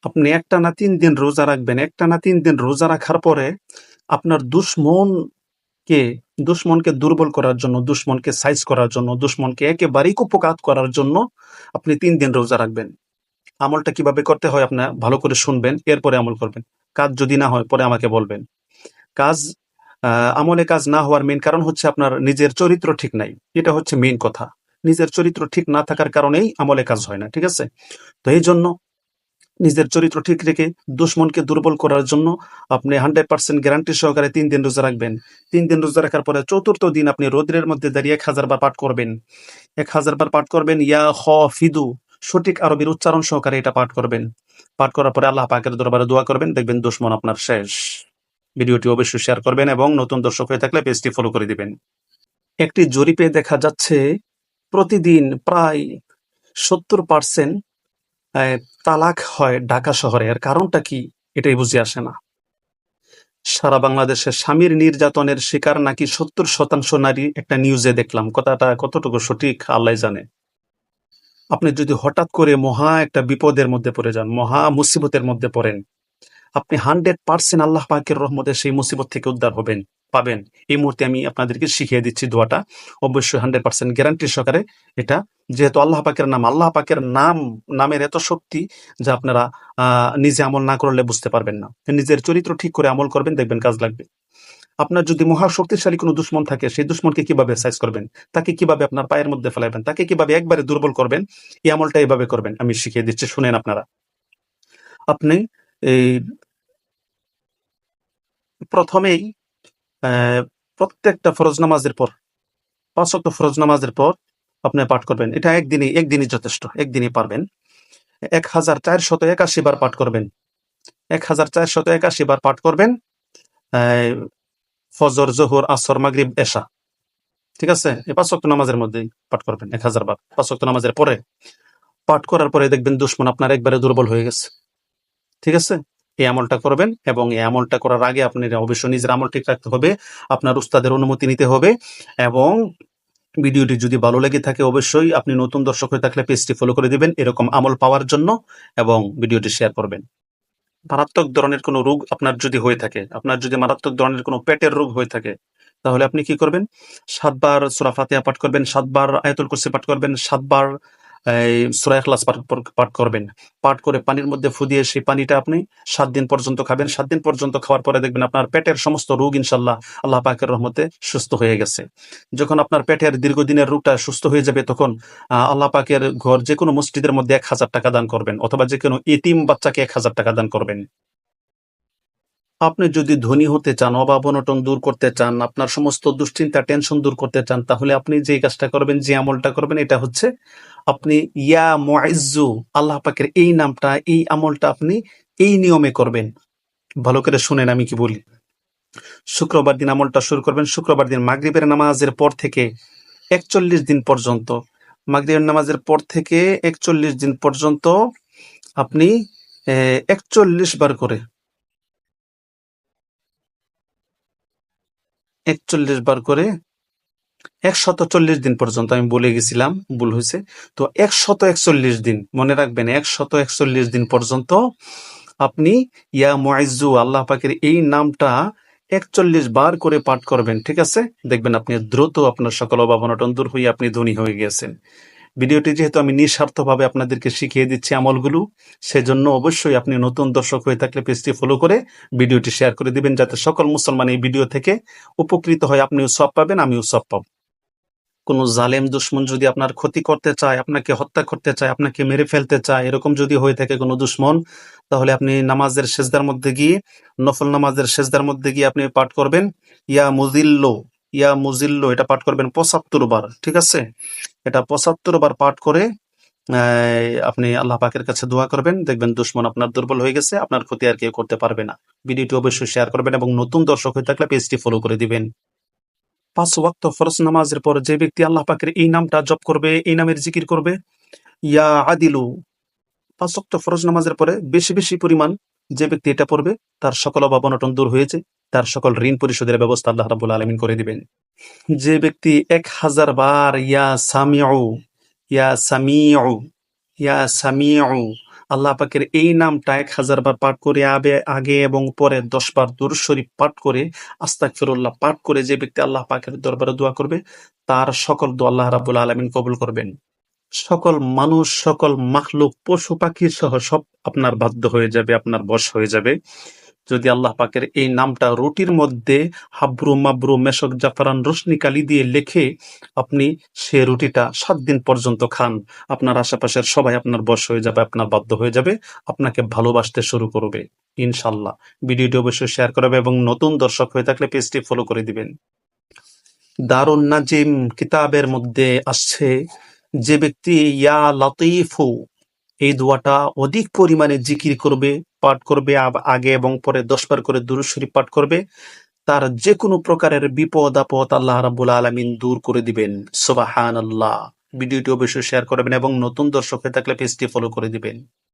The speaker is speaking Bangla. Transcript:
আপনি একটানা ৩ দিন রোজা রাখবেন। একটানা ৩ দিন রোজা রাখার পরে আপনার দুশমনকে দুর্বল করার জন্য, দুশমনকে সাইজ করার জন্য, দুশমনকে একেবারেই কুপঘাত করার জন্য আপনি ৩ দিন রোজা রাখবেন। আমলটা কিভাবে করতে হয় আপনার ভালো করে শুনবেন, এরপরে আমল করবেন। কাজ যদি না হয় পরে আমাকে বলবেন। কাজ আমলে কাজ না হওয়ার মেইন কারণ হচ্ছে আপনার নিজের চরিত্র ঠিক নাই। এটা হচ্ছে মেইন কথা। নিজের চরিত্র ঠিক না থাকার কারণেই আমলে কাজ হয় না। ঠিক আছে? তো এইজন্য নিজের চরিত্র ঠিক রেখে দুশমনকে দুর্বল করার জন্য আপনি 100% গ্যারান্টি সহকারে ৩ দিন রোজা রাখবেন। ৩ দিন রোজা রাখার পরে ৪র্থ দিন আপনি রৌদ্রের মধ্যে দাঁড়িয়ে ১,০০০ বার পাঠ করবেন। ১,০০০ বার পাঠ করবেন, ইয়া হাফিদু, সঠিক আরবির উচ্চারণ সহকারে এটা পাঠ করবেন। পাঠ করার পরে আল্লাহ পাকের দরবারে দোয়া করবেন, দেখবেন দুশমন আপনার শেষ। ভিডিওটি অবশ্যই শেয়ার করবেন এবং নতুন দর্শক হয়ে থাকলে পেজটি ফলো করে দিবেন। একটি জরিপে দেখা যাচ্ছে প্রতিদিন প্রায় ৭০% তালাক হয় ঢাকা শহরে। এর কারণটা কি? এটাই বুঝে আসে না। সারা বাংলাদেশে স্বামীর নির্যাতনের শিকার নাকি ৭০% নারী, একটা নিউজে দেখলাম। কথাটা কতটুকু সঠিক আল্লাহ জানে। আপনি যদি হঠাৎ করে মহা একটা বিপদের মধ্যে পড়ে যান, মহা মুসিবতের মধ্যে পড়েন, আপনি 100% আল্লাহ পাকের রহমতে সেই মুসিবত থেকে উদ্ধার পাবেন। এই মুহূর্তে আমি আপনাদেরকে শিখিয়ে দিচ্ছি দোয়াটা। অবশ্যই 100% গ্যারান্টি সহকারে এটা, যেহেতু আল্লাহ পাকের নাম, আল্লাহ পাকের নামের এত শক্তি যা আপনারা নিজে আমল না করলে বুঝতে পারবেন না। নিজের চরিত্র ঠিক করে আমল করবেন, দেখবেন কাজ লাগবে। আপনার যদি মহা শক্তিশালী কোনো দুশ্মন থাকে, সেই দুশ্মনকে কিভাবে সাইজ করবেন, তাকে কিভাবে আপনার পায়ের মধ্যে ফেলাবেন, তাকে কিভাবে একবারে দুর্বল করবেন, এই আমলটা এভাবে করবেন। আমি শিখিয়ে দিচ্ছি, শুনেন আপনারা। আপনি এই প্রথমেই প্রত্যেকটা ফরজ নামাজের পর, ৫ ওয়াক্ত ফরজ নামাজের পর আপনি পাঠ করবেন। এটা একদিনই যথেষ্ট, একদিনই পারবেন। ১,৪৮১ বার পাঠ করবেন। ১,৪৮১ বার পাঠ করবেন। ফজর, জোহর, আসর, মাগরিব, এশা। ঠিক আছে? এই ৫ ওয়াক্ত নামাজের মধ্যেই পাঠ করবেন ১,০০০ বার। ৫ ওয়াক্ত নামাজের পরে পাঠ করার পরে দেখবেন দুশমন আপনার একবারে দুর্বল হয়ে গেছে। ঠিক আছে? এই আমলটা করবেন এবং এই আমলটা করার আগে আপনি অবশ্যই নিজের আমল ঠিক রাখতে হবে। আপনার উস্তাদের অনুমতি নিতে হবে এবং ভিডিওটি যদি ভালো লেগে থাকে অবশ্যই আপনি নতুন দর্শক হয়ে থাকলে পেজটি ফলো করে দিবেন এরকম আমল পাওয়ার জন্য, এবং ভিডিওটি শেয়ার করবেন। মারাত্মক ধরনের কোনো রোগ আপনার যদি হয়ে থাকে, আপনার যদি মারাত্মক ধরনের কোনো পেটের রোগ হয়ে থাকে, তাহলে আপনি কি করবেন? ৭ বার সূরা ফাতিহা পাঠ করবেন, ৭ বার আয়াতুল কুরসি পাঠ করবেন, ৭ বার সূরা ইখলাস পাঠ করবেন। পাঠ করে পানির মধ্যে ফু দিয়ে সেই পানিটা আপনি ৭ দিন পর্যন্ত খাবেন। ৭ দিন পর্যন্ত খাওয়ার পরে দেখবেন আপনার পেটের সমস্ত রোগ ইনশাআল্লাহ আল্লাহ পাকের রহমতে সুস্থ হয়ে গেছে। যখন আপনার পেটের দীর্ঘদিনের রোগটা সুস্থ হয়ে যাবে, তখন আল্লাহ পাকের ঘর যেকোনো মসজিদের মধ্যে ১,০০০ টাকা দান করবেন, অথবা যেকোনো এতিম বাচ্চাকে ১,০০০ টাকা দান করবেন। আপনি যদি ধনী হতে চান, অভাব-অনটন দূর করতে চান, আপনার সমস্ত দুশ্চিন্তা, টেনশন দূর করতে চান, তাহলে আপনি যে কাজটা করবেন, যে আমলটা করবেন, এটা হচ্ছে আপনি ইয়া মুইজ্জু, আল্লাহ পাকের এই নামটা, এই আমলটা আপনি এই নিয়মে করবেন। ভালো করে শুনেন আমি কি বলি। শুক্রবার দিন আমলটা শুরু করবেন। শুক্রবার দিন মাগরিবের নামাজের পর থেকে ৪১ দিন পর্যন্ত, মাগরিবের নামাজের পর থেকে ৪১ দিন পর্যন্ত আপনি ৪১ বার করে ৪১ বার করে ১৪০ দিন পর্যন্ত, আমি বলে গেছিলাম, ভুল হয়েছে। তো ১৪১ দিন মনে রাখবেন, ১৪১ দিন পর্যন্ত আপনি ইয়া মুইজ্জু, আল্লাহ পাকের এই নামটা ৪১ বার করে পাঠ করবেন। ঠিক আছে? দেখবেন আপনি দ্রুত আপনার সকল অভাব অনটন দূর হয়ে আপনি ধনী হয়ে গেছেন। ভিডিওটি যেহেতু আমি নিঃস্বার্থভাবে আপনাদেরকে শিখিয়ে দিচ্ছি আমলগুলো, সেজন্য অবশ্যই আপনি নতুন দর্শক হয়ে থাকলে পেজটি ফলো করে ভিডিওটি শেয়ার করে দিবেন, যাতে সকল মুসলমান এই ভিডিও থেকে উপকৃত হয়। আপনিও সওয়াব পাবেন, আমিও সওয়াব পাবো। কোনো জালেম দুশমন যদি আপনার ক্ষতি করতে চায়, আপনাকে হত্যা করতে চায়, আপনাকে মেরে ফেলতে চায়, এরকম যদি হয়ে থাকে কোনো দুশমন, তাহলে আপনি নামাজের সেজদার মধ্যে গিয়ে, নফল নামাজের সেজদার মধ্যে গিয়ে আপনি পাঠ করবেন ইয়া মুজিল্লো, ইয়া মুজিল্লো, এটা পাঠ করবেন ৭৫ বার। ঠিক আছে? এটা ৭৫ বার পাঠ করে আপনি আল্লাহ পাকের কাছে দোয়া করবেন, দেখবেন দুশমন আপনার দুর্বল হয়ে গেছে, আপনার ক্ষতি আর কেউ করতে পারবে না। ভিডিওটি অবশ্যই শেয়ার করবেন এবং নতুন দর্শক হয়ে থাকলে পেজটি ফলো করে দিবেন। ৫ ওয়াক্ত ফরজ নামাজের পর যে ব্যক্তি আল্লাহ পাকের এই নামটা জপ করবে, এই নামের জিকির করবে, ইয়া আদিলু, ৫ ওয়াক্ত ফরজ নামাজের পরে বেশি বেশি পরিমাণ যে ব্যক্তি এটা পড়বে, তার সকল অভাব অনটন দূর হয়েছে, তার সকল ঋণ পরিশোধের ব্যবস্থা আল্লাহ রাব্বুল আলামিন করে দিবেন। যে ব্যক্তি ১,০০০ বার ইয়া সামিউ, ইয়া সামিউ, ইয়া সামিউ আল্লাহ পাকের এই নামটা 1000 বার পাঠ করে আগে এবং পরে 10 বার দুরূদ শরীফ পাঠ করে আস্তাগফিরুল্লাহ পাঠ করে যে ব্যক্তি আল্লাহ পাকের দরবারে দোয়া করবে, তার সকল দোয়া আল্লাহ রাব্বুল আলামিন কবুল করবেন। সকল মানুষ, সকল মাখলুক, পশু পাখি সহ সব আপনার বাধ্য হয়ে যাবে, আপনার বশ হয়ে যাবে। যদি আল্লাহ পাকের এই নামটা রুটির মধ্যে হাব্রু মাবরু মেশক জাফরান রোশনি কালি দিয়ে লিখে আপনি সে রুটিটা 7 দিন পর্যন্ত খান, আপনার আশেপাশের সবাই আপনার বশ হয়ে যাবে, আপনার বাধ্য হয়ে যাবে, আপনাকে ভালোবাসতে শুরু করবে ইনশাল্লাহ। ভিডিওটি অবশ্যই শেয়ার করবে এবং নতুন দর্শক হয়ে থাকলে পেজটি ফলো করে দিবেন। দারুন নাজিম কিতাবের মধ্যে আসছে, যে ব্যক্তি ইয়া লতিফু এই দোয়াটা অধিক পরিমাণে জিকির করবে, পাঠ করবে, আগে এবং পরে 10 বার করে দুরূদ শরীফ পাঠ করবে, তার যে কোনো প্রকারের বিপদ আপদ আল্লাহ রাব্বুল আলামিন দূর করে দিবেন। সুবহানাল্লাহ। ভিডিওটি অবশ্যই শেয়ার করবেন এবং নতুন দর্শক হয়ে থাকলে পেজটি ফলো করে দিবেন।